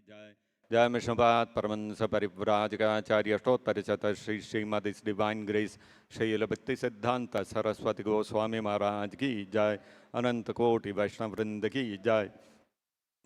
जय जय मिशनपात परमंस परिव्राजकाचार्य अष्टोत्तर शत श्री श्रीमद इस डिवाइन ग्रेस शैल भक्ति सिद्धांत सरस्वती गोस्वामी महाराज की जय। अनंत कोटि वैष्णव वृंद की जय।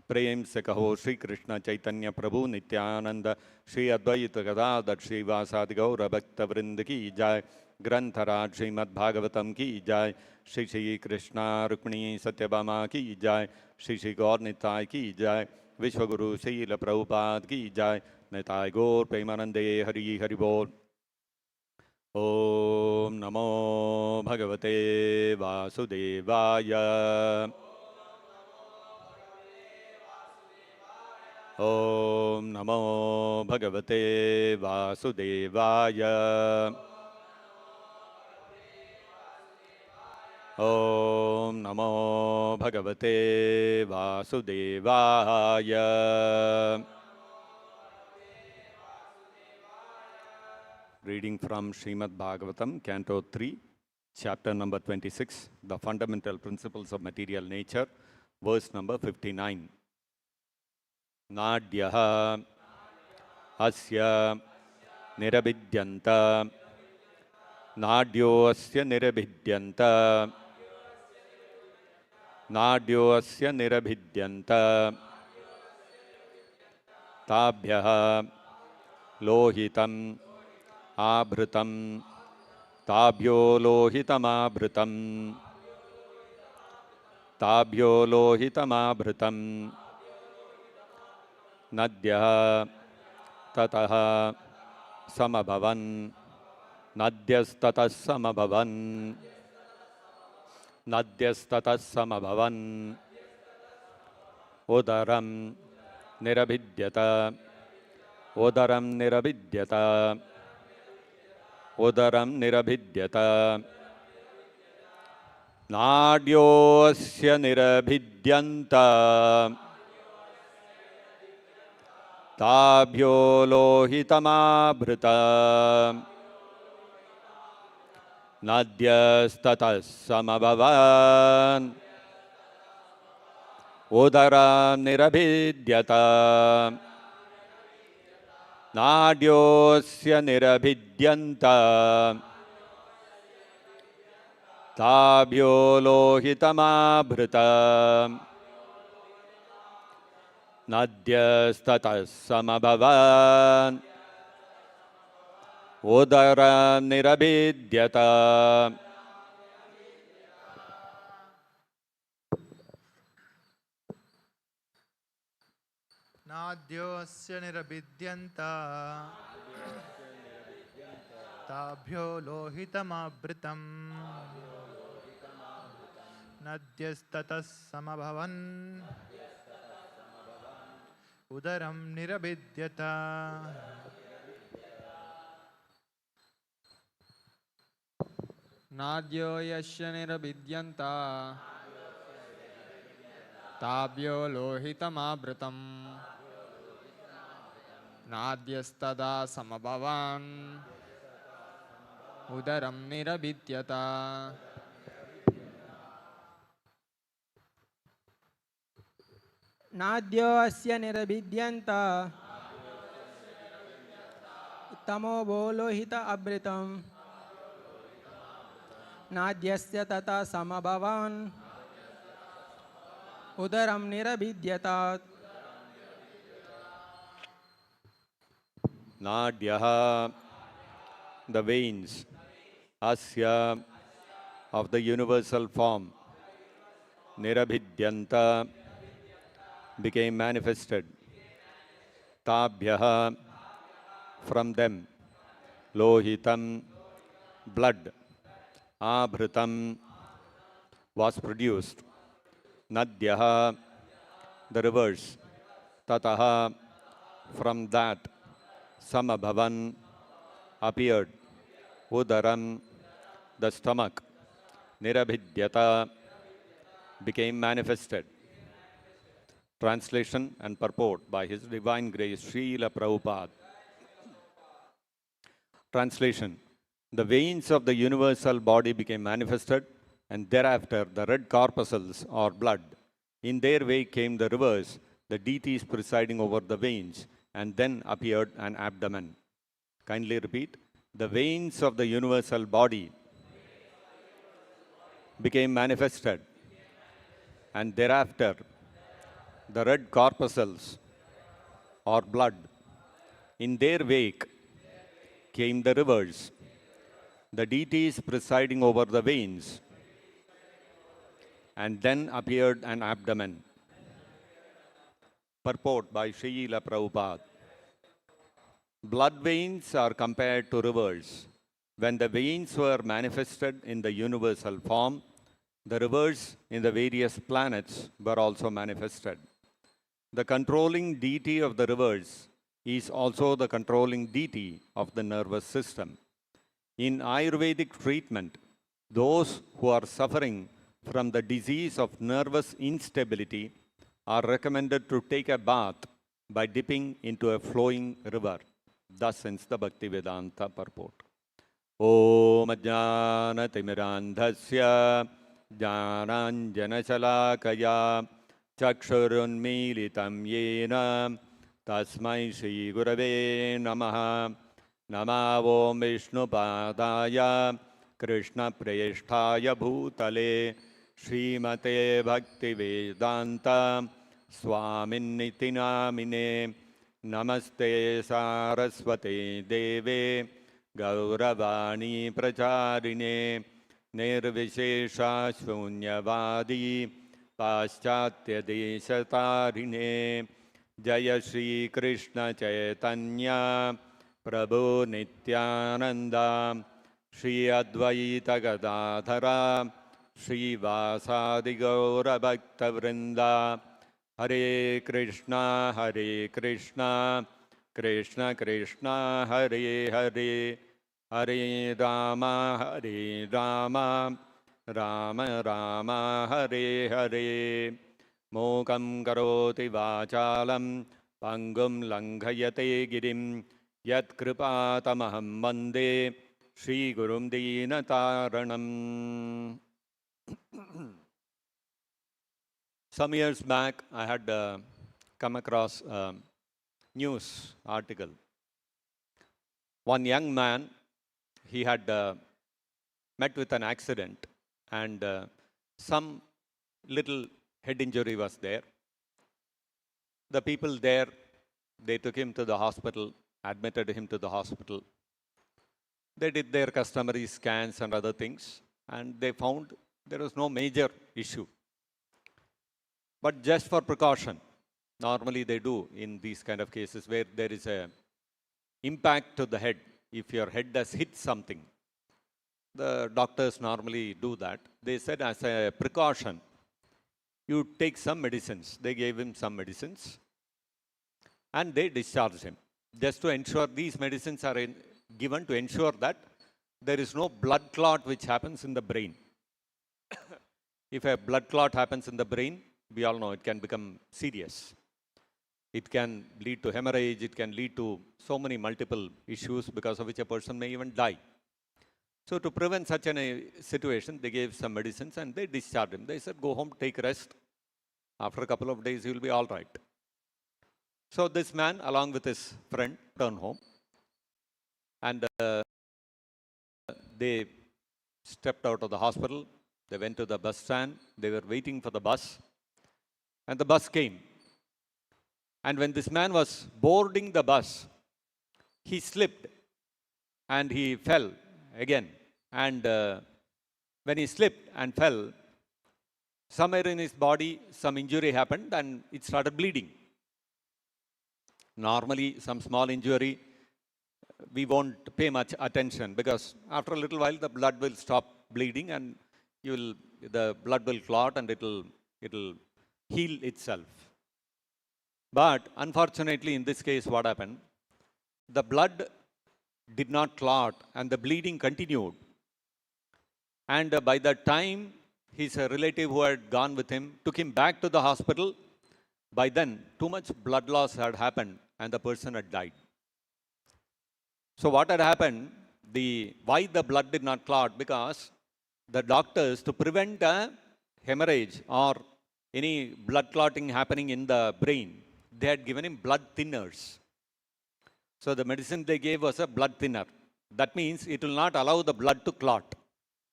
प्रेम से कहो श्री कृष्ण चैतन्य प्रभु नित्यानंद श्री अद्वैत गदाधर श्रीवासादि गौर भक्त वृंद की जय। ग्रंथराज श्रीमद्भागवतम की जय। श्री श्री कृष्णा रुक्मिणी सत्यभामा की जय। श्री श्री गौर निताय की जय। विश्वगुरु शील प्रभुपाद की जय। निताय गौर प्रेमानंदे हरि हरि बोल। ओम नमो भगवते वासुदेवाय। ओम नमो भगवते वासुदेवाय। ओम नमो भगवते वासुदेवाय। Reading from Srimad Bhagavatam, Canto 3, Chapter number 26, The Fundamental Principles of Material Nature, verse number 59. Nadyaha asya nirabidyanta. Nadyo asya nirabidyanta. Nadyo asya nirabidyanta. Tabhyaha lohitam abhritam. Tabhyo lohitam abhritam. Tabhyo lohitam abhritam. Nadyah tataha samabhavan. Nadyastata samabhavan. Nadyastata samabhavan. Udaram nirabhidyata. Udaram nirabhidyata. Udaram nirabhidyata. Nadyosya nirabhidyanta. Tabhyo lohitamabhrita. Nadyastata samabhavan. Udaram nirabhidyata. Nadyosya nirabhidyanta. Tabhyo lohitamabhrita. Nadyastata samabhavan. Udaram nirabhidyata. Nadyosya nirabhidyanta. Tabhyo lohitamabhritam. Nadyastatas samabhavan. Udaram nirabhidyata. Nadyo yasya nirabhidyanta. Tabhyo lohitamabhritam. Nadyastada samabhavan. Udaram nirabhidyata. Nadyo asya nirabhidyanta. Tamo lohita abritam. Nadyasya tata samabhavan. Udaram nirabhidyata. Nadyaha, the veins, asya, of the universal form, nirabhidyanta, became manifested. Tabhyaha, from them, lohitam, blood, abhritam, was produced. Nadyaha, the rivers, tataha, from that, samabhavan, appeared. Udaram, the stomach, nirabhidyata, became manifested. Translation and purport by His Divine Grace Srila Prabhupada. Translation. The veins of the universal body became manifested, and thereafter the red corpuscles or blood. In their wake came the rivers the deities presiding over the veins, and then appeared an abdomen. Kindly repeat. The veins of the universal body became manifested, and thereafter the red corpuscles or blood, in their wake came the rivers, the deities presiding over the veins, and then appeared an abdomen. Purport by Srila Prabhupada. Blood veins are compared to rivers. When the veins were manifested in the universal form, the rivers in the various planets were also manifested. The controlling deity of the rivers is also the controlling deity of the nervous system. In Ayurvedic treatment, those who are suffering from the disease of nervous instability are recommended to take a bath by dipping into a flowing river. Thus ends the Bhaktivedanta purport. Om Ajnanatimirandhasya Jnananjanashalakaya Chakshurunmilitam Yena Tasmai Shri Gurave Namaha. Namo Om Vishnupadaya Krishna Preyasthaya Bhutale Srimate Bhaktivedanta Swaminiti Namine. Namaste Saraswate Deve Gauravani Pracharine Nirvishesha Shunyavadi Paschatya Deshatarine. Jaya Shri Krishna Chaitanya Prabhu Nityananda Shri Advaita Gadadhara Shri Vasadi Gaura Bhakta Vrinda. Hare Krishna, Krishna Krishna, Hare Hare, Hare Rama, Rama Rama, Hare Hare. Mokam karoti vachalam, pangum langhayate girim, yat kripatamaham vande, Shri Gurum Dinataranam. Some years back, I had come across a news article. One young man, he had met with an accident, and some little head injury was there. The people there, they took him to the hospital, admitted him to the hospital. They did their customary scans and other things, and they found there was no major issue. But just for precaution, normally they do in these kind of cases where there is a impact to the head. If your head has hit something, the doctors normally do that. They said as a precaution, you take some medicines. They gave him some medicines and they discharged him. Just to ensure these medicines are given to ensure that there is no blood clot which happens in the brain. If a blood clot happens in the brain, we all know it can become serious. It can lead to hemorrhage, it can lead to so many multiple issues because of which a person may even die. So to prevent such a situation, they gave some medicines and they discharged him. They said, go home, take rest. After a couple of days, you will be all right. So this man, along with his friend, returned home. And they stepped out of the hospital. They went to the bus stand. They were waiting for the bus. And the bus came. And when this man was boarding the bus, he slipped and he fell again. And when he slipped and fell, somewhere in his body, some injury happened and it started bleeding. Normally, some small injury, we won't pay much attention because after a little while, the blood will stop bleeding and the blood will clot and it'll heal itself. But unfortunately, in this case, what happened? The blood did not clot and the bleeding continued. And by that time, his relative who had gone with him took him back to the hospital. By then, too much blood loss had happened and the person had died. So what had happened? Why the blood did not clot? Because the doctors, to prevent a hemorrhage or any blood clotting happening in the brain, they had given him blood thinners. So the medicine they gave was a blood thinner. That means it will not allow the blood to clot.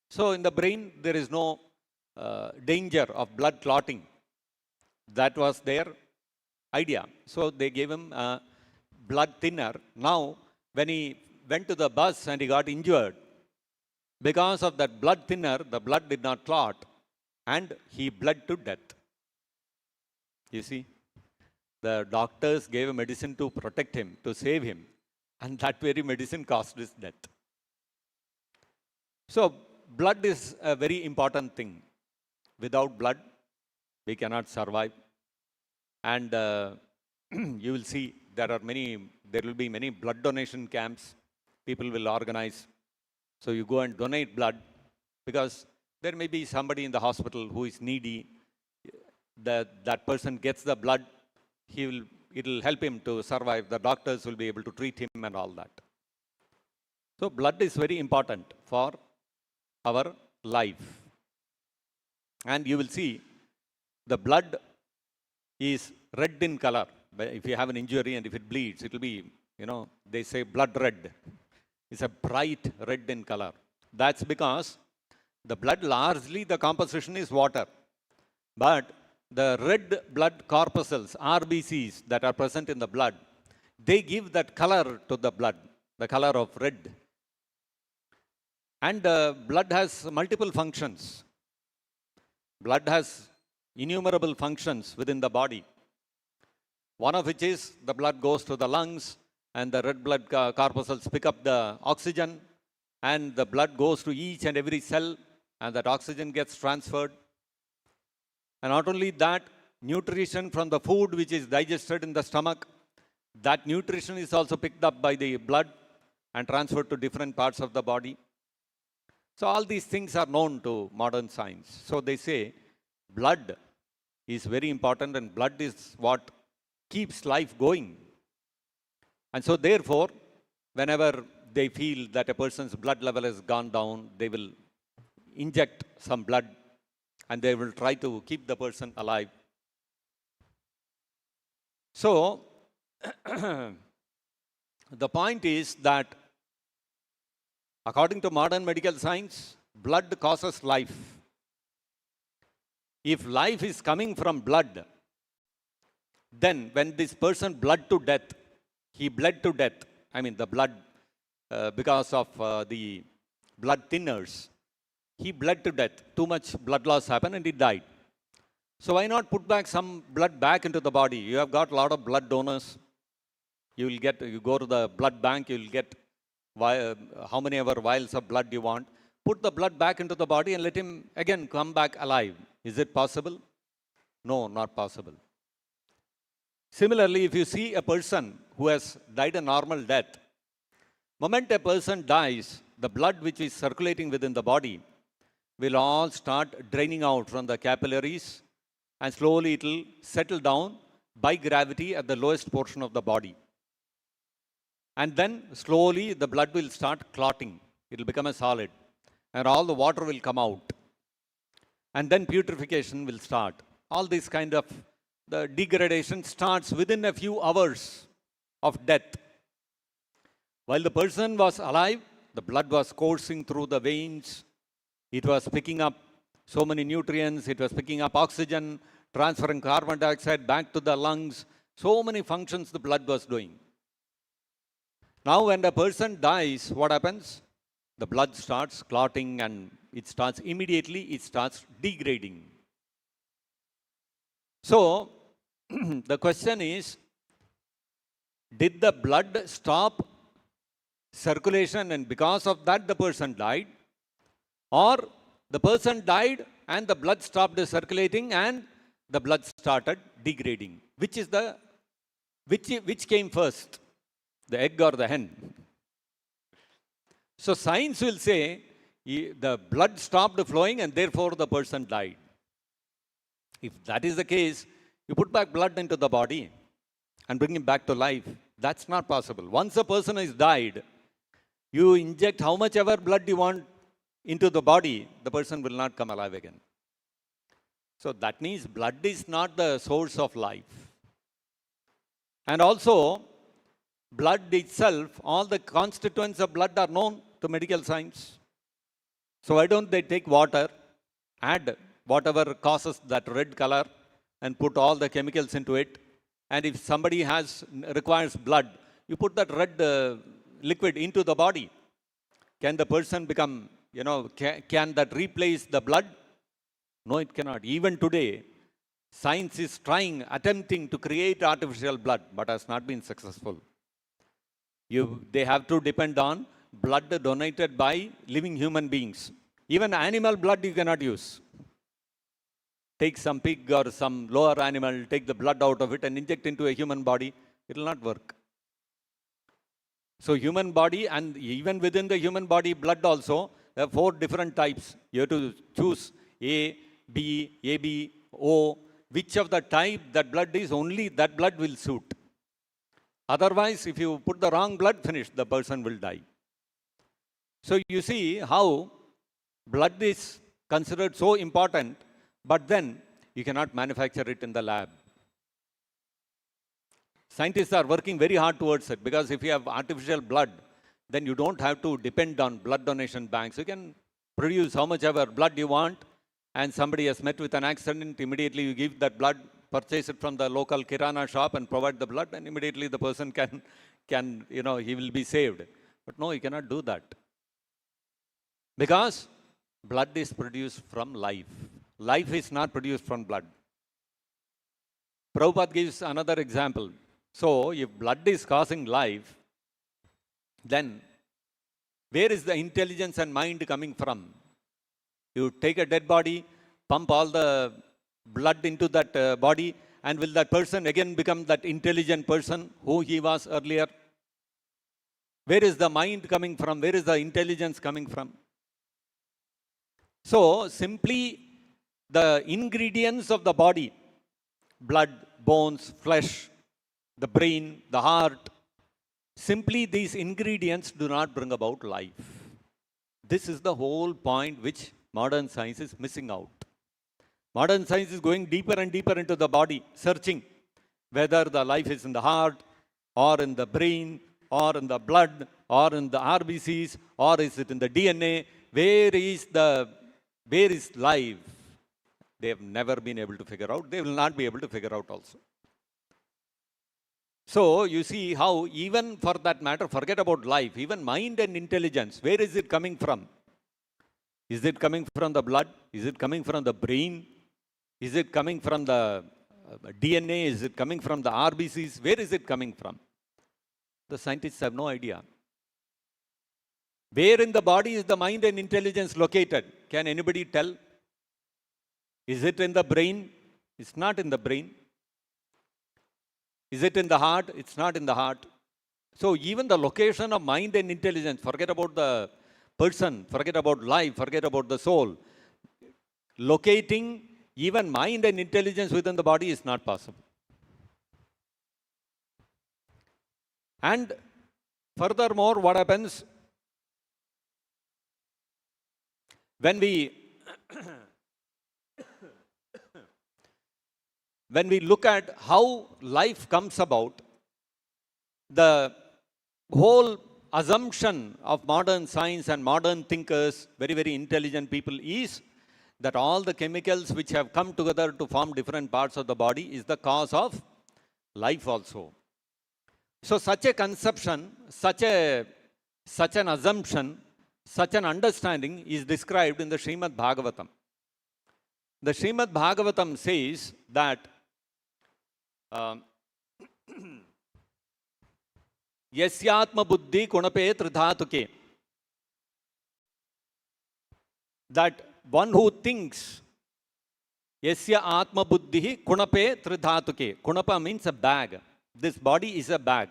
So in the brain, there is no danger of blood clotting. That was their idea. So they gave him a blood thinner. Now, when he went to the bus and he got injured, because of that blood thinner, the blood did not clot and he bled to death. You see, the doctors gave a medicine to protect him, to save him, and that very medicine caused his death. So, blood is a very important thing. Without blood, we cannot survive. And you will see there will be many blood donation camps people will organize. So you go and donate blood, because there may be somebody in the hospital who is needy. That person gets the blood, it will help him to survive. The doctors will be able to treat him and all that. So blood is very important for our life. And you will see the blood is red in color. If you have an injury and if it bleeds, it will be, they say blood red. It's a bright red in color. That's because the blood, largely the composition is water. But the red blood corpuscles, RBCs, that are present in the blood, they give that color to the blood, the color of red. And blood has multiple functions. Blood has innumerable functions within the body. One of which is the blood goes to the lungs, and the red blood corpuscles pick up the oxygen, and the blood goes to each and every cell, and that oxygen gets transferred. And not only that, nutrition from the food which is digested in the stomach, that nutrition is also picked up by the blood and transferred to different parts of the body. So all these things are known to modern science. So they say blood is very important, and blood is what keeps life going. And so therefore, whenever they feel that a person's blood level has gone down, they will inject some blood and they will try to keep the person alive. So, the point is that according to modern medical science, blood causes life. If life is coming from blood, then when this person bled to death, he bled to death. I mean, the blood, because of the blood thinners, he bled to death. Too much blood loss happened and he died. So why not put back some blood back into the body? You have got a lot of blood donors. You go to the blood bank, you will get how many ever vials of blood you want. Put the blood back into the body and let him again come back alive. Is it possible? No, not possible. Similarly, if you see a person who has died a normal death, moment a person dies, the blood which is circulating within the body will all start draining out from the capillaries, and slowly it will settle down by gravity at the lowest portion of the body. And then slowly the blood will start clotting. It will become a solid, and all the water will come out. And then putrefaction will start. All this kind of the degradation starts within a few hours of death. While the person was alive, the blood was coursing through the veins. It was picking up so many nutrients. It was picking up oxygen, transferring carbon dioxide back to the lungs. So many functions the blood was doing. Now when the person dies, what happens? The blood starts clotting, and it starts degrading. So, the question is, did the blood stop circulation and because of that the person died? Or the person died and the blood stopped circulating and the blood started degrading? Which came first? The egg or the hen? So science will say the blood stopped flowing and therefore the person died. If that is the case, you put back blood into the body and bring him back to life. That's not possible. Once a person has died, you inject how much ever blood you want into the body, the person will not come alive again. So that means blood is not the source of life. And also, blood itself, all the constituents of blood are known to medical science. So why don't they take water, add whatever causes that red color, and put all the chemicals into it. And if somebody requires blood, you put that red liquid into the body. Can the person become, can that replace the blood? No, it cannot. Even today, science is attempting to create artificial blood, but has not been successful. They have to depend on blood donated by living human beings. Even animal blood you cannot use. Take some pig or some lower animal, take the blood out of it and inject into a human body. It will not work. So human body, and even within the human body blood also, there are 4 different types. You have to choose A, B, AB, O. Which of the type that blood is, only that blood will suit. Otherwise, if you put the wrong blood, finish, the person will die. So you see how blood is considered so important, but then you cannot manufacture it in the lab. Scientists are working very hard towards it, because if you have artificial blood, then you don't have to depend on blood donation banks. You can produce how much ever blood you want, and somebody has met with an accident, immediately you give that blood, purchase it from the local kirana shop and provide the blood, and immediately the person can he will be saved. But no, you cannot do that. Because blood is produced from life. Life is not produced from blood. Prabhupada gives another example. So, if blood is causing life, then where is the intelligence and mind coming from? You take a dead body, pump all the blood into that body, and will that person again become that intelligent person who he was earlier? Where is the mind coming from? Where is the intelligence coming from? So, simply the ingredients of the body, blood, bones, flesh, the brain, the heart, simply these ingredients do not bring about life. This is the whole point which modern science is missing out. Modern science is going deeper and deeper into the body, searching whether the life is in the heart, or in the brain, or in the blood, or in the RBCs, or is it in the DNA? Where is life? They have never been able to figure out. They will not be able to figure out also. So, you see how even for that matter, forget about life, even mind and intelligence, where is it coming from? Is it coming from the blood? Is it coming from the brain? Is it coming from the DNA? Is it coming from the RBCs? Where is it coming from? The scientists have no idea. Where in the body is the mind and intelligence located? Can anybody tell? Is it in the brain? It's not in the brain. Is it in the heart? It's not in the heart. So even the location of mind and intelligence, forget about the person, forget about life, forget about the soul. Locating even mind and intelligence within the body is not possible. And furthermore, what happens when we look at how life comes about, the whole assumption of modern science and modern thinkers, very, very intelligent people, is that all the chemicals which have come together to form different parts of the body is the cause of life also. So such a conception, such an assumption, such an understanding is described in the Srimad Bhagavatam. The Srimad Bhagavatam says that Yasyatma buddhi kunape tridhatuke, that one who thinks, Yasya atma buddhi kunape tridhatuke. Kunapa means a bag. This body is a bag.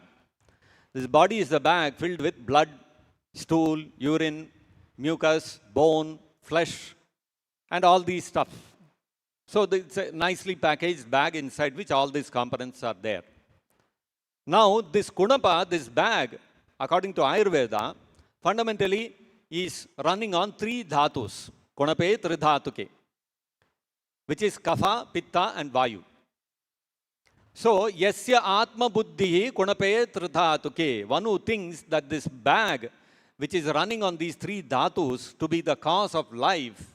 This body is a bag filled with blood, stool, urine, mucus, bone, flesh, and all these stuff. So it's a nicely packaged bag inside which all these components are there. Now this kunapa, this bag, according to Ayurveda, fundamentally is running on 3 dhatus. Kunape tridhatuke. which is Kapha, Pitta and Vayu. So, yasya atma buddhi kunape tridhatuke. One who thinks that this bag, which is running on these three dhatus to be the cause of life,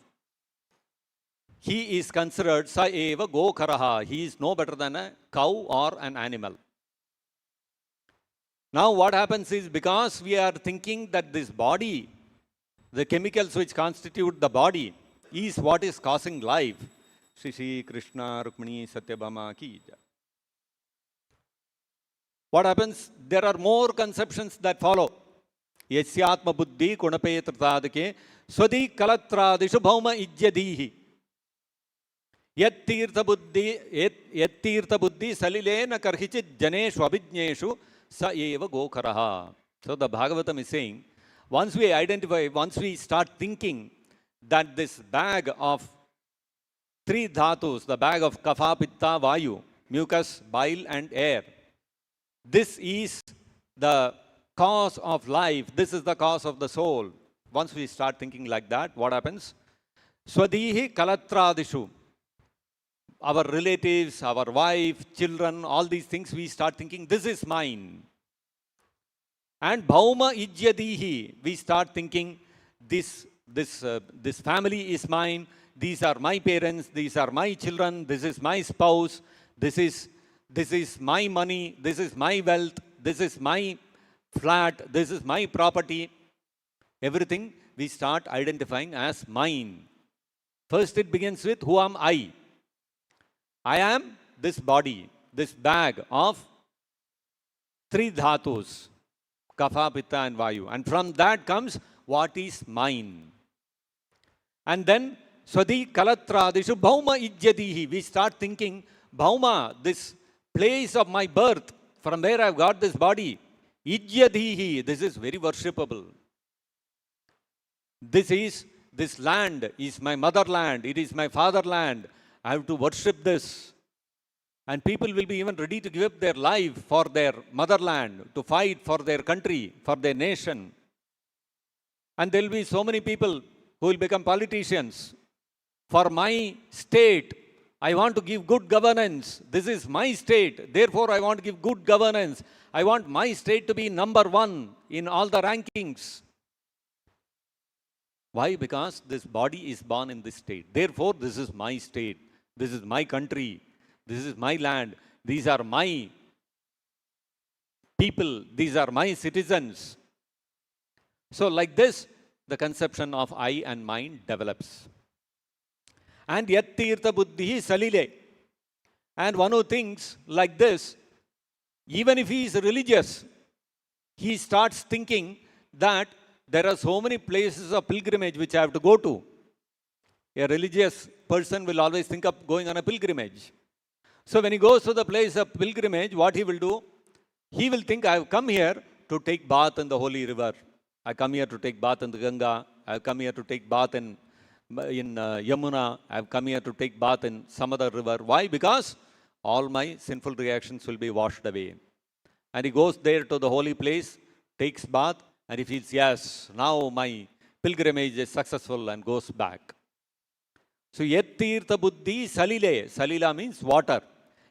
he is considered sa eva gokaraha. He is no better than a cow or an animal. Now what happens is, because we are thinking that this body, the chemicals which constitute the body, is what is causing life. Shri Shri Krishna Rukmini Satyabhama ki jai. What happens? There are more conceptions that follow. Yasyatma buddhi kunape tritadake swadi kalatradishu bhauma ijyadihi. Yat tirtha buddhi salilena karhichit janeshu abhijneshu sa eva gokaraha. So the Bhagavatam is saying, once we identify, once we start thinking that this bag of three dhatus, the bag of kapha, pitta, vayu, mucus, bile and air, this is the cause of life, this is the cause of the soul. Once we start thinking like that, what happens? Swadihi kalatradishu. Our relatives, our wife, children, all these things, we start thinking, this is mine. And bhauma ijyadihi, we start thinking, this family is mine, these are my parents, these are my children, this is my spouse, this is my money, this is my wealth, this is my flat, this is my property. Everything we start identifying as mine. First it begins with, who am I? I am this body, this bag of three dhatus, kapha, pitta and vayu. And from that comes what is mine. And then, swadi kalatradishu bhauma ijyadihi. We start thinking, bhauma, this place of my birth, from where I've got this body, ijyadihi, this is very worshipable. This land is my motherland, it is my fatherland. I have to worship this. And people will be even ready to give up their life for their motherland, to fight for their country, for their nation. And there will be so many people who will become politicians. For my state, I want to give good governance. This is my state. Therefore, I want to give good governance. I want my state to be number one in all the rankings. Why? Because this body is born in this state. Therefore, this is my state. This is my country. This is my land. These are my people. These are my citizens. So like this, the conception of I and mine develops. And yat tirtha buddhi salile. And one who thinks like this, even if he is religious, he starts thinking that there are so many places of pilgrimage which I have to go to. A religious person will always think of going on a pilgrimage. So when he goes to the place of pilgrimage, what he will do? He will think, I have come here to take bath in the holy river. I come here to take bath in the Ganga. I have come here to take bath in Yamuna. I have come here to take bath in some other river. Why? Because all my sinful reactions will be washed away. And he goes there to the holy place, takes bath, and he feels, yes, now my pilgrimage is successful, and goes back. So, yet tirtha buddhi salile. Salila means water.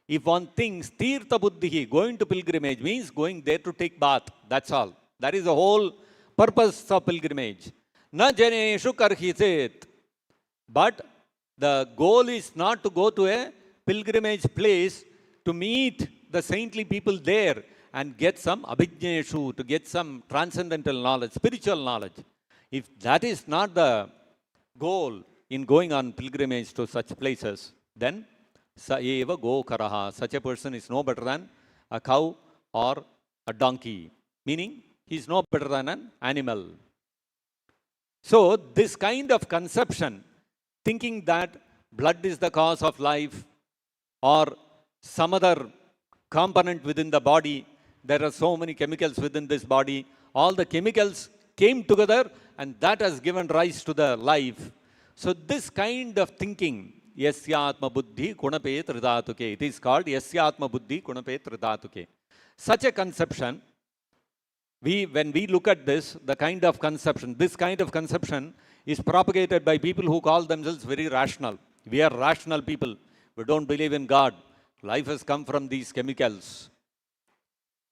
If one thinks tirtha buddhi, going to pilgrimage, means going there to take bath. That's all. That is the whole purpose of pilgrimage. Na janeshu karhisit. But the goal is not to go to a pilgrimage place to meet the saintly people there and get some abhijneshu, to get some transcendental knowledge, spiritual knowledge. If that is not the goal in going on pilgrimage to such places, then sa eva gokaraha. Such a person is no better than a cow or a donkey. Meaning, he is no better than an animal. So, this kind of conception, thinking that blood is the cause of life or some other component within the body, there are so many chemicals within this body, all the chemicals came together and that has given rise to the life. So this kind of thinking, yasyatma buddhi kunape tridhatuke, it is called yasyatma buddhi kunape tridhatuke. Such a conception, when we look at this, the kind of conception, this kind of conception is propagated by people who call themselves very rational. We are rational people. We don't believe in God. Life has come from these chemicals.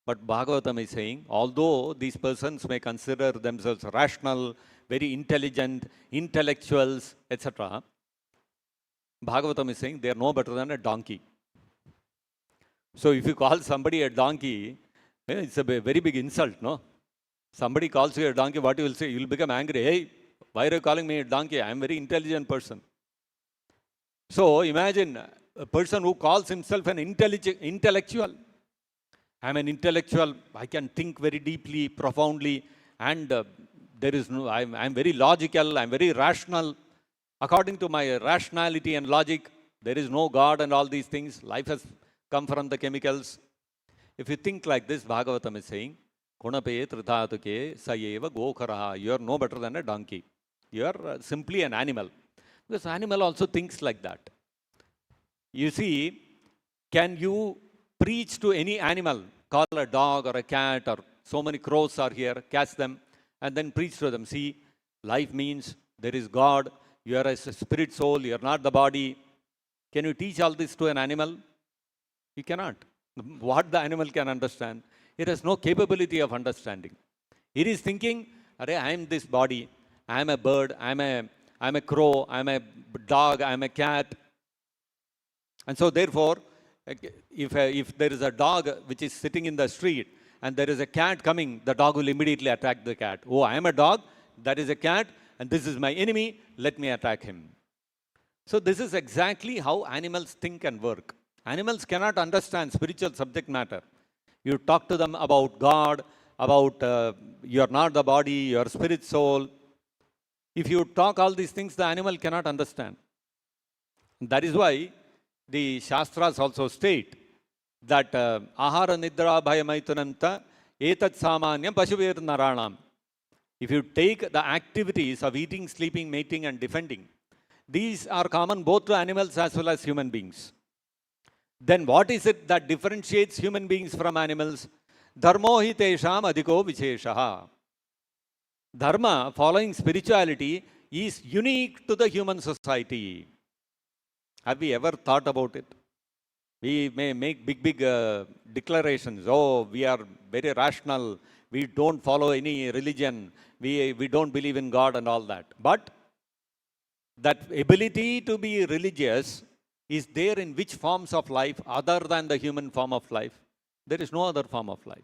But Bhagavatam is saying, although these persons may consider themselves rational, very intelligent, intellectuals, etc., Bhagavatam is saying they are no better than a donkey. So if you call somebody a donkey, it's a very big insult, no? Somebody calls you a donkey, what you will say? You will become angry. Hey, why are you calling me a donkey? I am a very intelligent person. So imagine a person who calls himself an intellectual. I am an intellectual. I can think very deeply, profoundly, and there is no. I am very logical. I am very rational. According to my rationality and logic, there is no God and all these things. Life has come from the chemicals. If you think like this, Bhagavatam is saying, Kunape Tridhatuke Sayeva Gokaraha. You are no better than a donkey. You are simply an animal. Because animal also thinks like that. You see, can you preach to any animal, call a dog or a cat or so many crows are here, catch them and then preach to them. See, life means there is God, you are a spirit soul, you are not the body. Can you teach all this to an animal? You cannot. What the animal can understand? It has no capability of understanding. It is thinking, I am this body, I am a bird, I am a crow, I am a dog, I am a cat. And so therefore, if there is a dog which is sitting in the street and there is a cat coming, the dog will immediately attack the cat. Oh, I am a dog, that is a cat, and this is my enemy, let me attack him. So this is exactly how animals think and work. Animals cannot understand spiritual subject matter. You talk to them about God, about you are not the body, you are spirit soul. If you talk all these things, the animal cannot understand. That is why the Shastras also state that ahara nidra bhayamaitunanta etat samanyam pashuvir naranam. If you take the activities of eating, sleeping, mating and defending, these are common both to animals as well as human beings. Then what is it that differentiates human beings from animals? Dharmo hi tesham adhiko visheshaha. Dharma, following spirituality, is unique to the human society. Have we ever thought about it? We may make big declarations. Oh, we are very rational. We don't follow any religion. We don't believe in God and all that. But that ability to be religious is there in which forms of life other than the human form of life? There is no other form of life.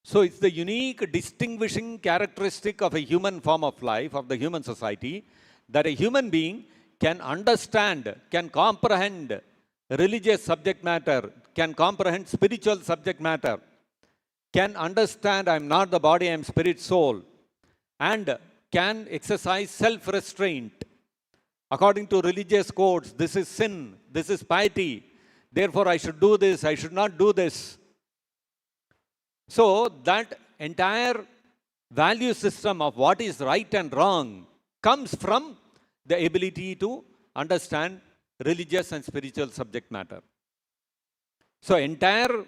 So it's the unique distinguishing characteristic of a human form of life, of the human society, that a human being can understand, can comprehend religious subject matter, can comprehend spiritual subject matter, can understand I am not the body, I am spirit soul, and can exercise self-restraint. According to religious codes, this is sin, this is piety, therefore I should do this, I should not do this. So that entire value system of what is right and wrong comes from the ability to understand religious and spiritual subject matter. So entire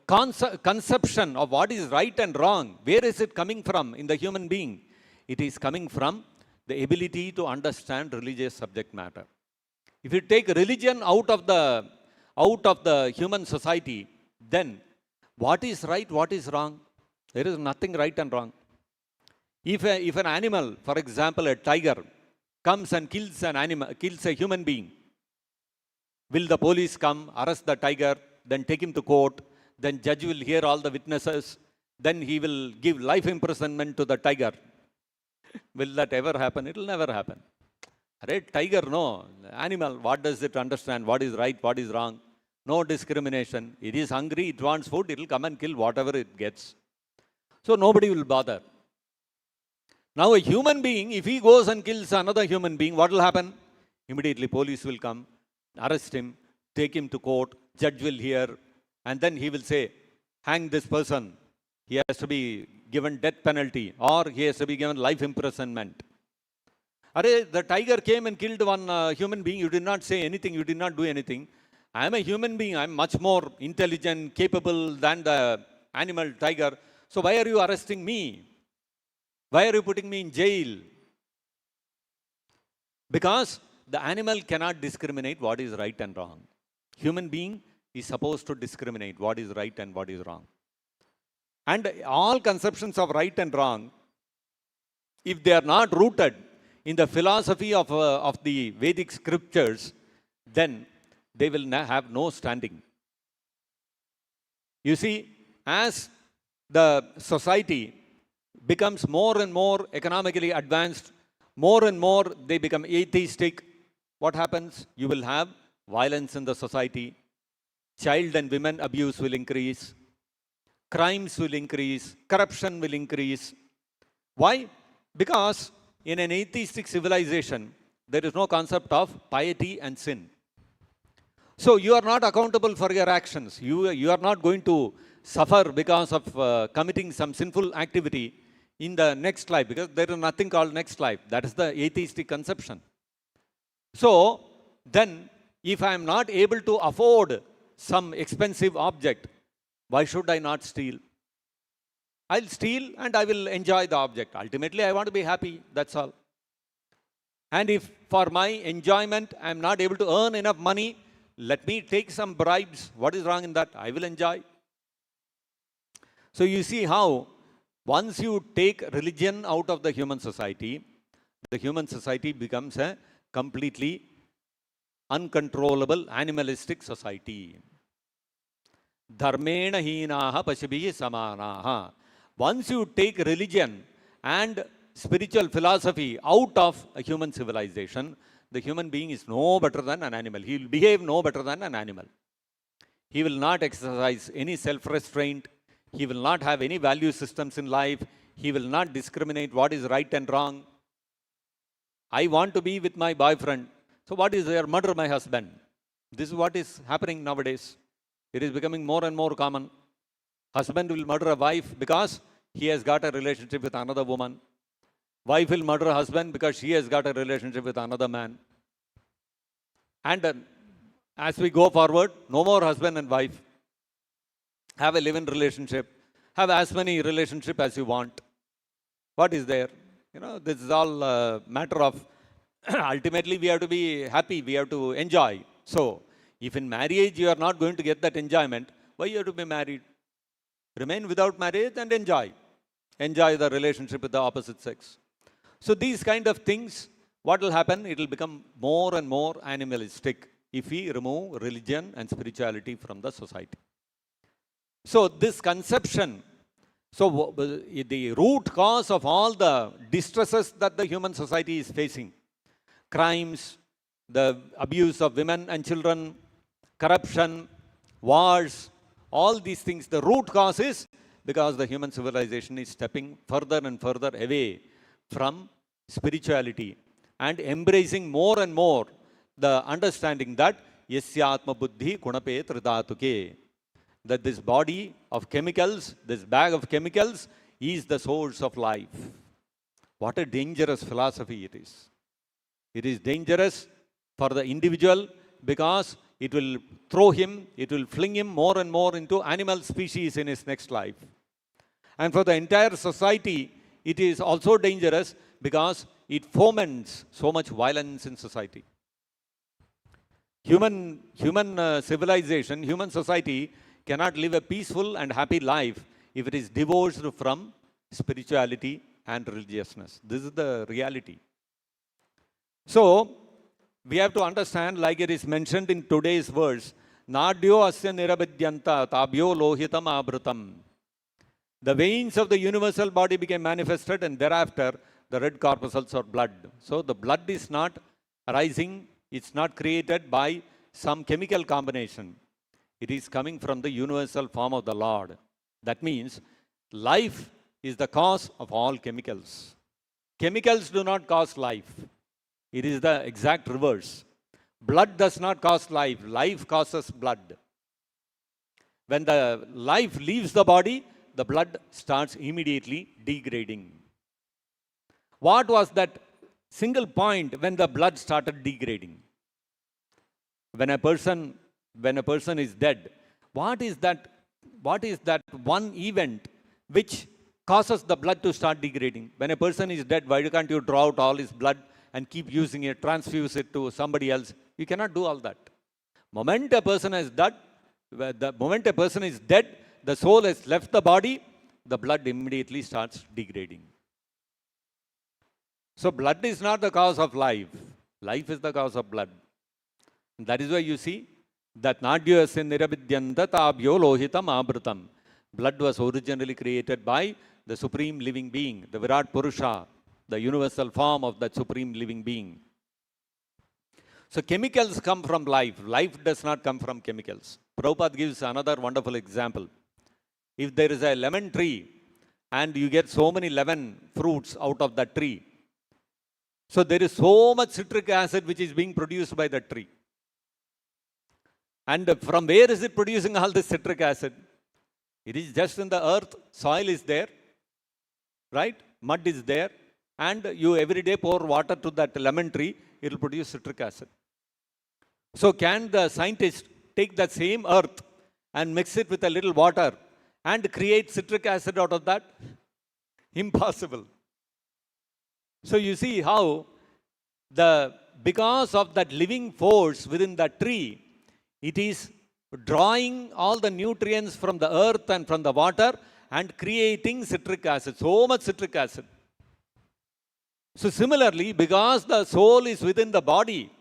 conception of what is right and wrong, where is it coming from in the human being? It is coming from the ability to understand religious subject matter. If you take religion out of the human society, then what is right, what is wrong? There is nothing right and wrong. If an animal, for example, a tiger, comes and kills a human being, will the police come, arrest the tiger, then take him to court, then judge will hear all the witnesses, then he will give life imprisonment to the tiger? Will that ever happen? It will never happen. Tiger, no. Animal, what does it understand? What is right, what is wrong? No discrimination. It is hungry, it wants food, it will come and kill whatever it gets. So nobody will bother. Now a human being, if he goes and kills another human being, what will happen? Immediately police will come, arrest him, take him to court, judge will hear, and then he will say, hang this person. He has to be given death penalty or he has to be given life imprisonment. The tiger came and killed one human being. You did not say anything. You did not do anything. I am a human being. I am much more intelligent, capable than the animal tiger. So why are you arresting me? Why are you putting me in jail? Because the animal cannot discriminate what is right and wrong. Human being is supposed to discriminate what is right and what is wrong. And all conceptions of right and wrong, if they are not rooted in the philosophy of the Vedic scriptures, then they will have no standing. You see, as the society becomes more and more economically advanced, more and more they become atheistic, what happens? You will have violence in the society, child and women abuse will increase, crimes will increase, corruption will increase. Why? Because in an atheistic civilization, there is no concept of piety and sin. So you are not accountable for your actions. You are not going to suffer because of committing some sinful activity in the next life, because there is nothing called next life. That is the atheistic conception. So then, if I am not able to afford some expensive object, why should I not steal? I'll steal and I will enjoy the object. Ultimately, I want to be happy, that's all. And if for my enjoyment I am not able to earn enough money, let me take some bribes. What is wrong in that? I will enjoy. So you see how once you take religion out of the human society becomes a completely uncontrollable animalistic society. Dharmena heenaha pashabhihi samanaha. Once you take religion and spiritual philosophy out of a human civilization, the human being is no better than an animal. He will behave no better than an animal. He will not exercise any self-restraint. He will not have any value systems in life. He will not discriminate what is right and wrong. I want to be with my boyfriend. So what is there? Murder my husband. This is what is happening nowadays. It is becoming more and more common. Husband will murder a wife because he has got a relationship with another woman. Wife will murder a husband because she has got a relationship with another man. And as we go forward, no more husband and wife. Have a live-in relationship. Have as many relationships as you want. What is there? You know, this is all a matter of ultimately we have to be happy, we have to enjoy. So, if in marriage you are not going to get that enjoyment, why you have to be married? Remain without marriage and enjoy. Enjoy the relationship with the opposite sex. So these kind of things, what will happen? It will become more and more animalistic if we remove religion and spirituality from the society. So this conception, so the root cause of all the distresses that the human society is facing, crimes, the abuse of women and children, corruption, wars, all these things, the root cause is because the human civilization is stepping further and further away from spirituality and embracing more and more the understanding that yasyatma buddhi gunape tridatuke, that this body of chemicals, this bag of chemicals is the source of life. What a dangerous philosophy it is. It is dangerous for the individual because it will throw him, it will fling him more and more into animal species in his next life. And for the entire society, it is also dangerous because it foments so much violence in society. Human civilization, human society cannot live a peaceful and happy life if it is divorced from spirituality and religiousness. This is the reality. So, we have to understand, like it is mentioned in today's verse, Nadyo asya nirabidyanta tabyo lohitam abrutam. The veins of the universal body became manifested, and thereafter the red corpuscles or blood. So the blood is not arising, it's not created by some chemical combination. It is coming from the universal form of the Lord. That means life is the cause of all chemicals. Chemicals do not cause life. It is the exact reverse. Blood does not cause life. Life causes blood. When the life leaves the body, the blood starts immediately degrading. What was that single point when the blood started degrading? When a person is dead, what is that one event which causes the blood to start degrading? When a person is dead, why can't you draw out all his blood and keep using it, transfuse it to somebody else. You cannot do all that. Moment a person is dead, the moment a person is dead, the soul has left the body, the blood immediately starts degrading. So blood is not the cause of life. Life is the cause of blood. That is why you see that Nadyasya niravidyanta tabhyo lohitam abritam. Blood was originally created by the supreme living being, the Virat Purusha, the universal form of that supreme living being. So chemicals come from life. Life does not come from chemicals. Prabhupada gives another wonderful example. If there is a lemon tree and you get so many lemon fruits out of that tree, so there is so much citric acid which is being produced by that tree. And from where is it producing all this citric acid? It is just in the earth, soil is there, right? Mud is there, and you every day pour water to that lemon tree, it will produce citric acid. So can the scientist take that same earth and mix it with a little water and create citric acid out of that? Impossible. So you see how because of that living force within that tree, it is drawing all the nutrients from the earth and from the water and creating citric acid, so much citric acid. So similarly, because the soul is within the body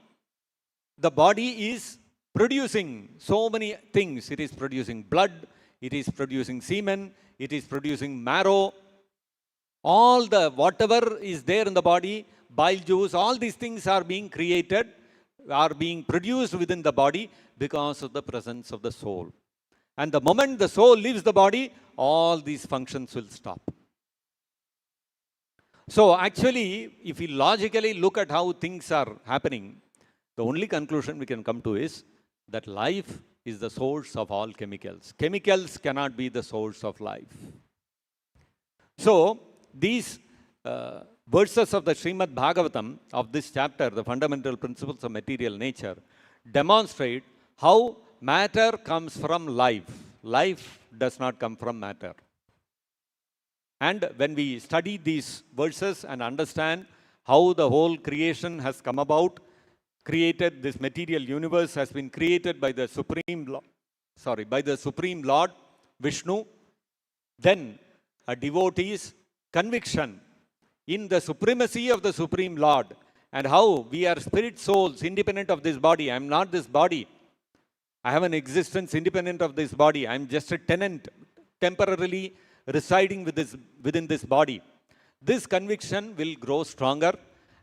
is producing so many things. It is producing blood, it is producing semen, it is producing marrow. All the whatever is there in the body, bile juice, all these things are being created, are being produced within the body because of the presence of the soul. And the moment the soul leaves the body, all these functions will stop. So actually, if we logically look at how things are happening, the only conclusion we can come to is that life is the source of all chemicals. Chemicals cannot be the source of life. So these verses of the Srimad Bhagavatam of this chapter, the fundamental principles of material nature, demonstrate how matter comes from life. Life does not come from matter. And when we study these verses and understand how the whole creation has come about, created, this material universe has been created by the Supreme Lord, Vishnu, then a devotee's conviction in the supremacy of the Supreme Lord and how we are spirit souls independent of this body. I am not this body. I have an existence independent of this body. I am just a tenant temporarily residing within this body. This conviction will grow stronger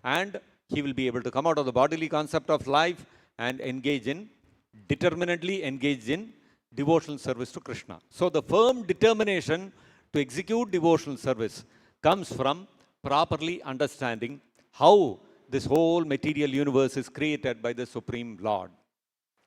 and he will be able to come out of the bodily concept of life and determinedly engage in devotional service to Krishna. So the firm determination to execute devotional service comes from properly understanding how this whole material universe is created by the Supreme Lord.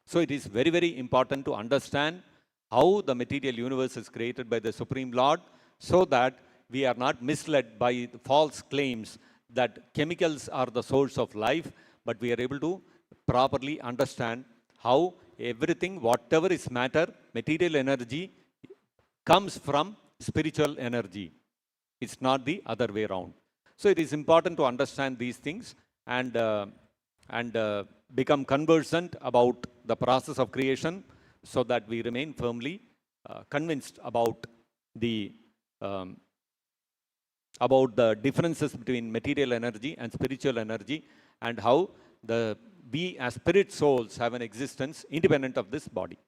So it is very, very important to understand how the material universe is created by the Supreme Lord so that we are not misled by false claims that chemicals are the source of life, but we are able to properly understand how everything, whatever is matter, material energy, comes from spiritual energy. It's not the other way around. So it is important to understand these things and become conversant about the process of creation so that we remain firmly convinced about the differences between material energy and spiritual energy and how we as spirit souls have an existence independent of this body.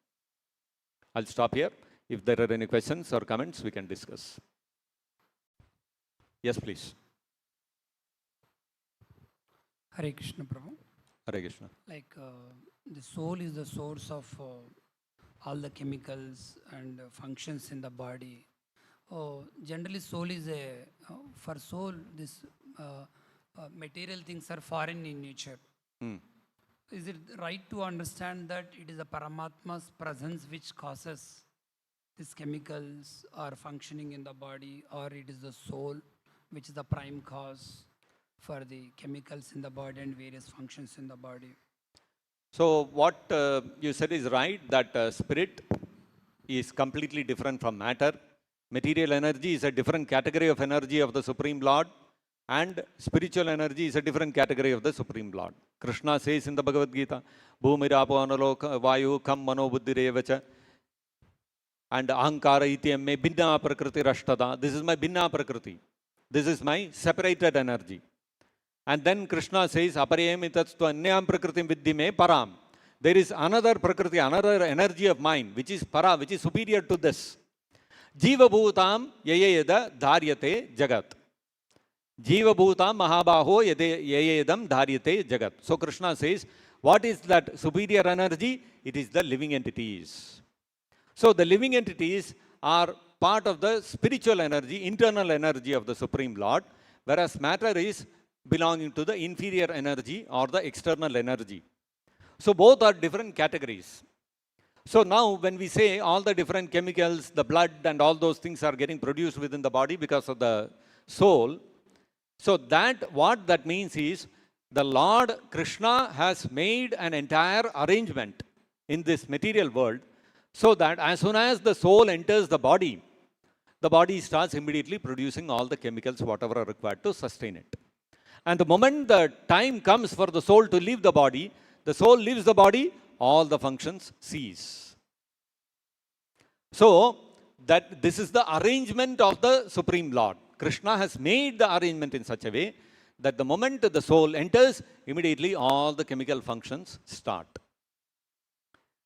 I'll stop here. If there are any questions or comments, we can discuss. Yes, please. Hare Krishna, Prabhu. Hare Krishna. Like the soul is the source of all the chemicals and functions in the body. Generally, soul is for soul, this material things are foreign in nature. Is it right to understand that it is the Paramatma's presence which causes these chemicals are functioning in the body, or it is the soul which is the prime cause for the chemicals in the body and various functions in the body? So what you said is right, that spirit is completely different from matter. Material energy is a different category of energy of the Supreme Lord. And spiritual energy is a different category of the Supreme Lord. Krishna says in the Bhagavad Gita, Bhumirapo analoka vayu kam mano buddhirevacha. And ahankara ityame binna prakriti rashtada. This is my binna prakriti. This is my separated energy. And then Krishna says, aparayam itatstva anyam prakritim viddhime param. There is another prakriti, another energy of mine, which is para, which is superior to this. Jiva bhutam yayeda dharyate jagat. Jiva bhutam mahabaho yayedam dharyate jagat. So Krishna says, what is that superior energy? It is the living entities. So the living entities are part of the spiritual energy, internal energy of the Supreme Lord, whereas matter is belonging to the inferior energy or the external energy. So both are different categories. So now when we say all the different chemicals, the blood and all those things are getting produced within the body because of the soul, so that what that means is the Lord Krishna has made an entire arrangement in this material world so that as soon as the soul enters the body starts immediately producing all the chemicals whatever are required to sustain it. And the moment the time comes for the soul to leave the body, the soul leaves the body, all the functions cease. So that this is the arrangement of the Supreme Lord. Krishna has made the arrangement in such a way that the moment the soul enters, immediately all the chemical functions start.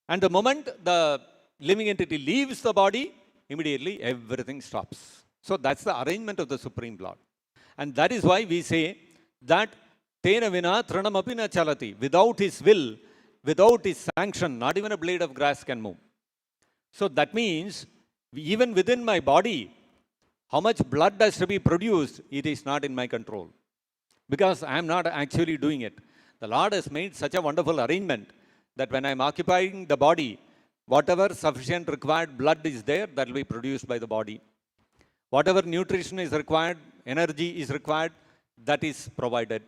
And the moment the living entity leaves the body, immediately everything stops. So that's the arrangement of the Supreme Lord. And that is why we say that Tena vina tranamapi na chalati. Without his will, without his sanction, not even a blade of grass can move. So that means even within my body, how much blood has to be produced, it is not in my control. Because I am not actually doing it. The Lord has made such a wonderful arrangement that when I am occupying the body, whatever sufficient required blood is there, that will be produced by the body. Whatever nutrition is required, energy is required, that is provided.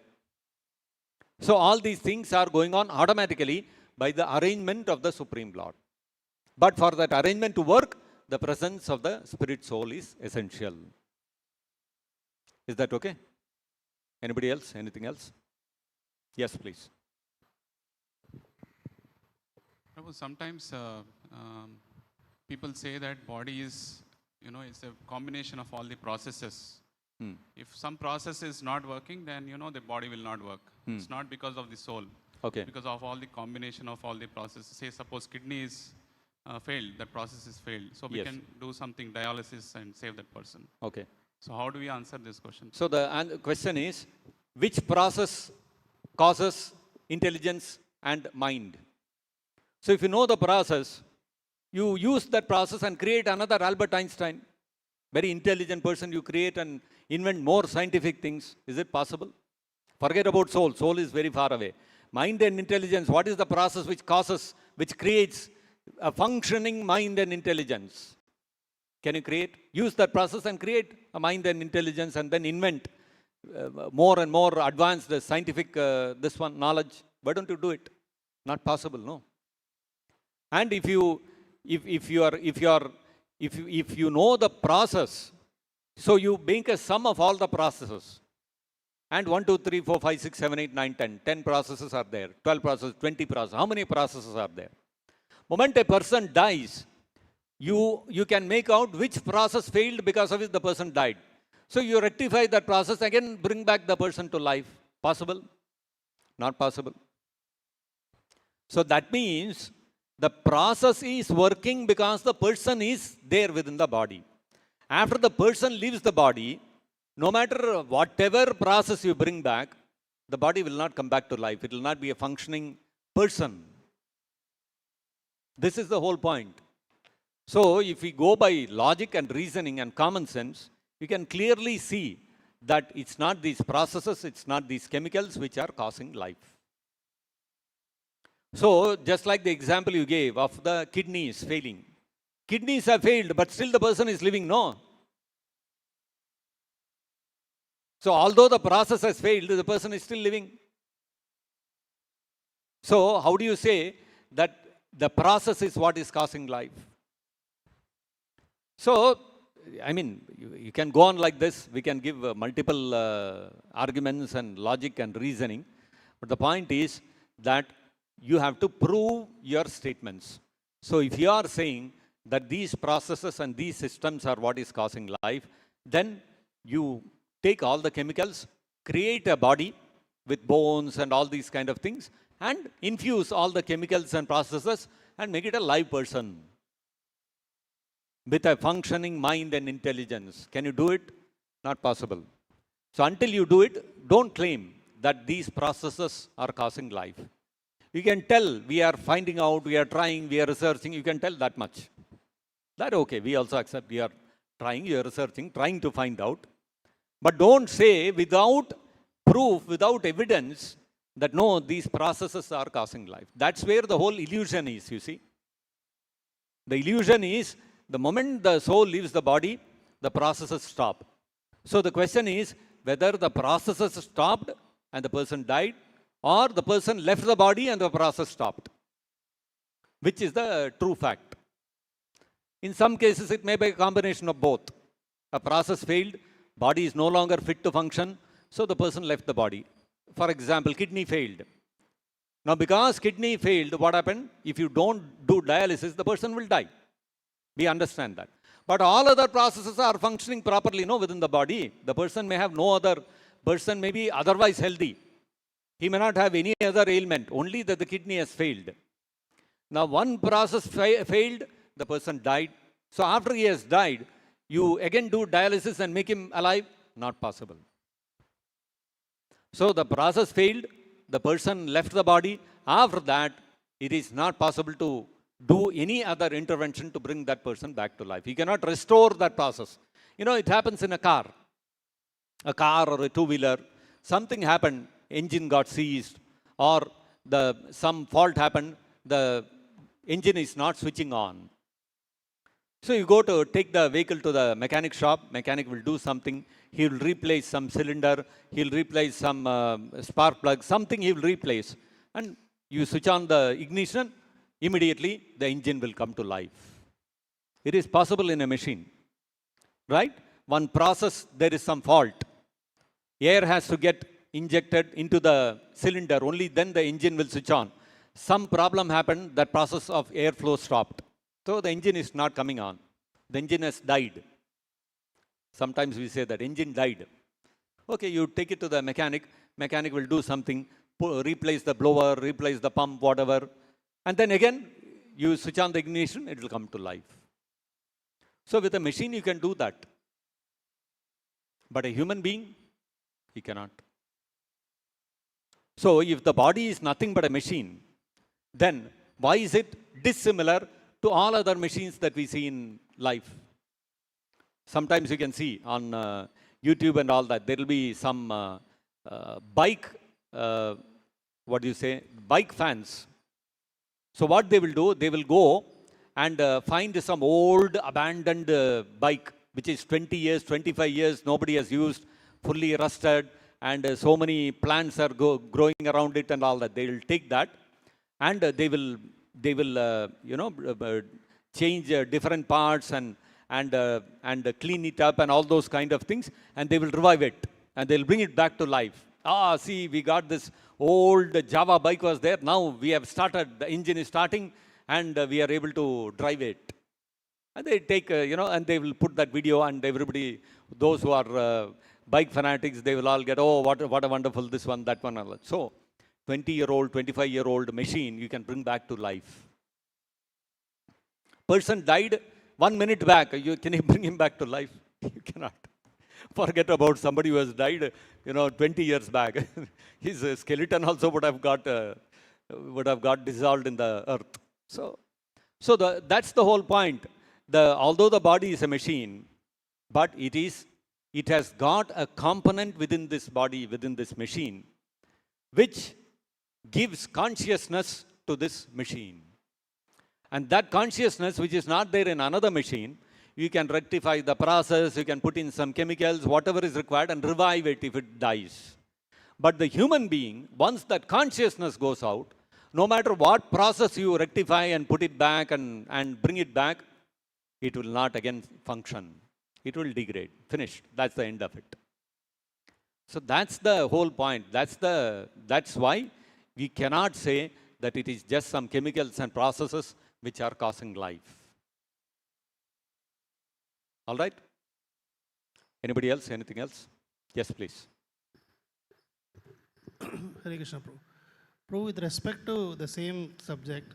So all these things are going on automatically by the arrangement of the Supreme Lord. But for that arrangement to work, the presence of the spirit soul is essential. Is that okay? Anybody else? Anything else? Yes, please. Prabhu, sometimes people say that body is, it's a combination of all the processes. If some process is not working, then, the body will not work. It's not because of the soul. Okay. Because of all the combination of all the processes. Say, suppose kidney is failed, that process is failed. So we Yes. can do something, dialysis, and save that person. Okay. So how do we answer this question? So the question is, which process causes intelligence and mind? So if you know the process, you use that process and create another Albert Einstein. Very intelligent person, you create and invent more scientific things. Is it possible? Forget about soul. Soul is very far away. Mind and intelligence, what is the process which creates a functioning mind and intelligence? Can you use that process and create a mind and intelligence and then invent more and more advanced scientific knowledge? Why don't you do it? Not possible, no. And if you know the process, so you make a sum of all the processes. And 1, 2, 3, 4, 5, 6, 7, 8, 9, 10. 10 processes are there. 12 processes, 20 processes. How many processes are there? Moment a person dies, you can make out which process failed because of which the person died. So you rectify that process, again bring back the person to life. Possible? Not possible. So that means the process is working because the person is there within the body. After the person leaves the body, no matter whatever process you bring back, the body will not come back to life. It will not be a functioning person. This is the whole point. So if we go by logic and reasoning and common sense, you can clearly see that it's not these processes, it's not these chemicals which are causing life. So just like the example you gave of the kidneys failing. Kidneys have failed, but still the person is living, no? So although the process has failed, the person is still living. So how do you say that the process is what is causing life? So I mean, you can go on like this. We can give multiple arguments and logic and reasoning. But the point is that you have to prove your statements. So if you are saying that these processes and these systems are what is causing life, then you take all the chemicals, create a body with bones and all these kind of things, and infuse all the chemicals and processes and make it a live person with a functioning mind and intelligence. Can you do it? Not possible. So until you do it, don't claim that these processes are causing life. You can tell we are finding out, we are trying, we are researching, you can tell that much. That okay, we also accept we are trying, you are researching, trying to find out. But don't say without proof, without evidence, that no, these processes are causing life. That's where the whole illusion is, you see. The illusion is, the moment the soul leaves the body, the processes stop. So the question is whether the processes stopped and the person died, or the person left the body and the process stopped. Which is the true fact? In some cases, it may be a combination of both. A process failed, body is no longer fit to function, so the person left the body. For example, kidney failed. Now, because kidney failed, what happened? If you don't do dialysis, the person will die. We understand that. But all other processes are functioning properly, within the body. The person may have no other, person may be otherwise healthy. He may not have any other ailment, only that the kidney has failed. Now, one process failed, the person died. So after he has died, you again do dialysis and make him alive? Not possible. So the process failed, the person left the body. After that, it is not possible to do any other intervention to bring that person back to life. You cannot restore that process. It happens in a car or a two-wheeler. Something happened, engine got seized, or some fault happened, the engine is not switching on. So you go to take the vehicle to the mechanic shop, mechanic will do something, he will replace some cylinder, he will replace some spark plug, something he will replace. And you switch on the ignition, immediately the engine will come to life. It is possible in a machine, right? One process, there is some fault. Air has to get injected into the cylinder, only then the engine will switch on. Some problem happened, that process of airflow stopped. So the engine is not coming on. The engine has died. Sometimes we say that engine died. Okay, you take it to the mechanic will do something, replace the blower, replace the pump, whatever. And then again, you switch on the ignition, it will come to life. So with a machine, you can do that. But a human being, he cannot. So if the body is nothing but a machine, then why is it dissimilar to all other machines that we see in life? Sometimes you can see on YouTube and all that, there will be some bike fans. So what they will do, they will go and find some old abandoned bike, which is 20 years, 25 years, nobody has used, fully rusted, and so many plants are growing around it and all that. They will take that and they will change different parts and clean it up and all those kind of things, and they will revive it and they'll bring it back to life. See, we got this old Java bike was there. Now we have started, the engine is starting, and we are able to drive it. And they take, and they will put that video, and everybody, those who are bike fanatics, they will all get, oh, what a wonderful this one, that one. So, 20-year-old, 25-year-old machine, you can bring back to life. Person died 1 minute back. Can you bring him back to life? You cannot. Forget about somebody who has died, 20 years back. His skeleton also would have got dissolved in the earth. So that's the whole point. Although the body is a machine, but it has got a component within this body, within this machine, which gives consciousness to this machine. And that consciousness, which is not there in another machine, you can rectify the process, you can put in some chemicals, whatever is required, and revive it if it dies. But the human being, once that consciousness goes out, no matter what process you rectify and put it back and bring it back, it will not again function. it will degrade. Finished. That's the end of it. So that's the whole point. That's why we cannot say that it is just some chemicals and processes which are causing life. All right? Anybody else? Anything else? Yes, please. Hare Krishna, Prabhu. Prabhu, with respect to the same subject,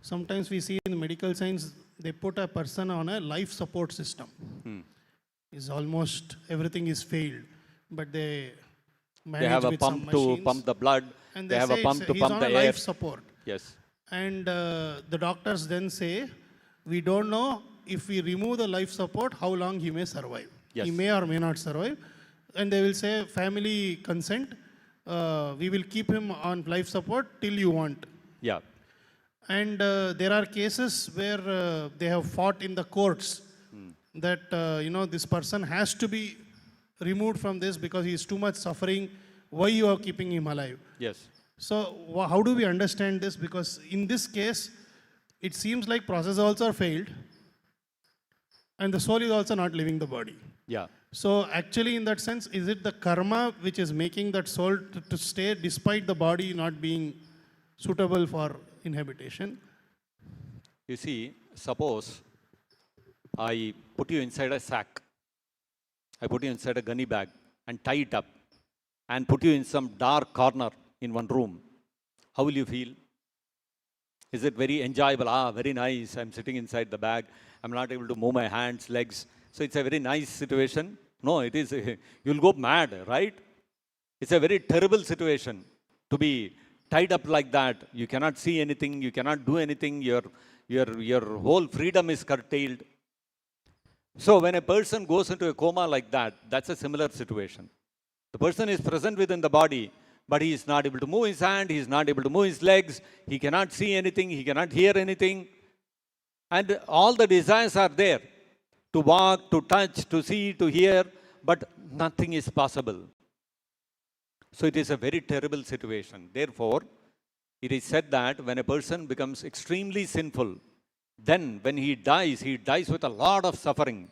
sometimes we see in medical science, they put a person on a life support system. Is almost everything is failed, but they manage They have a with pump some to machines, pump the blood. and They have a say pump to he's pump on the a air. life support. Yes. And the doctors then say, we don't know if we remove the life support, how long he may survive. Yes. He may or may not survive. And they will say, family consent, we will keep him on life support till you want. Yeah. And there are cases where they have fought in the courts that, this person has to be removed from this because he is too much suffering. Why you are keeping him alive? Yes. So how do we understand this? Because in this case, it seems like process also failed and the soul is also not leaving the body. Yeah. So actually in that sense, is it the karma which is making that soul to stay despite the body not being suitable for inhabitation? You see, suppose I put you inside a sack. I put you inside a gunny bag and tie it up and put you in some dark corner in one room. How will you feel? Is it very enjoyable? Very nice. I'm sitting inside the bag. I'm not able to move my hands, legs. So it's a very nice situation. No, it is. You'll go mad, right? It's a very terrible situation to be tied up like that. You cannot see anything. You cannot do anything. Your whole freedom is curtailed. So when a person goes into a coma like that, that's a similar situation. The person is present within the body, but he is not able to move his hand, he is not able to move his legs, he cannot see anything, he cannot hear anything. And all the desires are there to walk, to touch, to see, to hear, but nothing is possible. So it is a very terrible situation. Therefore, it is said that when a person becomes extremely sinful, then when he dies with a lot of suffering.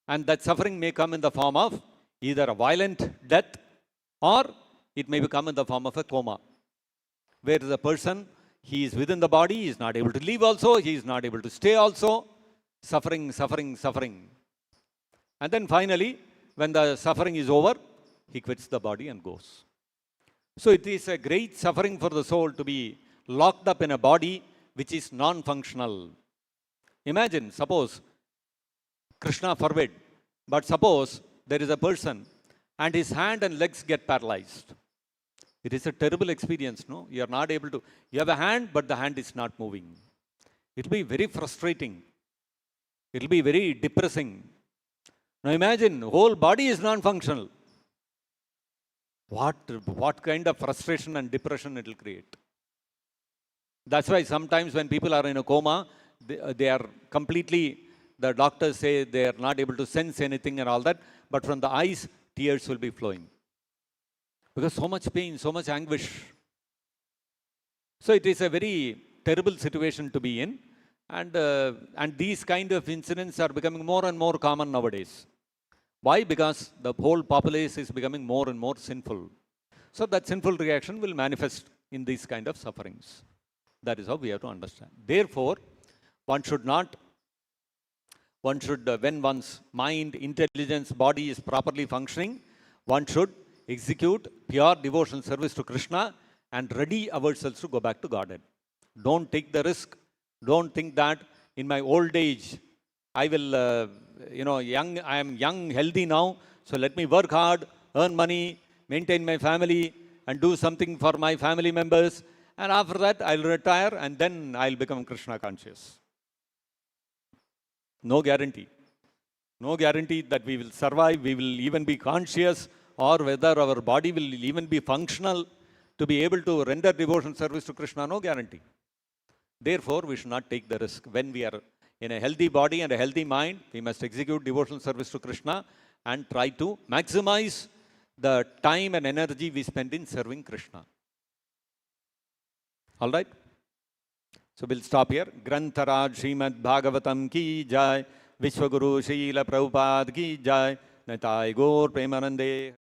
And that suffering may come in the form of either a violent death or it may come in the form of a coma, where the person, he is within the body, he is not able to leave also, he is not able to stay also, suffering. And then finally, when the suffering is over, he quits the body and goes. So it is a great suffering for the soul to be locked up in a body which is non-functional. Imagine, suppose, Krishna forbid, but suppose there is a person and his hand and legs get paralyzed. It is a terrible experience, no? You are not able to, you have a hand, but the hand is not moving. It will be very frustrating. It will be very depressing. Now imagine, whole body is non-functional. What kind of frustration and depression it will create? That's why sometimes when people are in a coma, they are completely, the doctors say they are not able to sense anything and all that, but from the eyes, tears will be flowing. Because so much pain, so much anguish. So it is a very terrible situation to be in. And these kind of incidents are becoming more and more common nowadays. Why? Because the whole populace is becoming more and more sinful. So that sinful reaction will manifest in these kind of sufferings. That is how we have to understand. Therefore, one should, when one's mind, intelligence, body is properly functioning, one should execute pure devotional service to Krishna and ready ourselves to go back to Godhead. Don't take the risk. Don't think that in my old age, I will, I am young, healthy now, so let me work hard, earn money, maintain my family, and do something for my family members. And after that, I'll retire and then I'll become Krishna conscious. No guarantee. No guarantee that we will survive, we will even be conscious, or whether our body will even be functional to be able to render devotion service to Krishna. No guarantee. Therefore, we should not take the risk. When we are in a healthy body and a healthy mind, we must execute devotional service to Krishna and try to maximize the time and energy we spend in serving Krishna. All right? So we'll stop here. Grantharaj Srimad Bhagavatam ki jai. विश्वगुरु Srila Prabhupada की जय। निताय गौर प्रेमानंदे।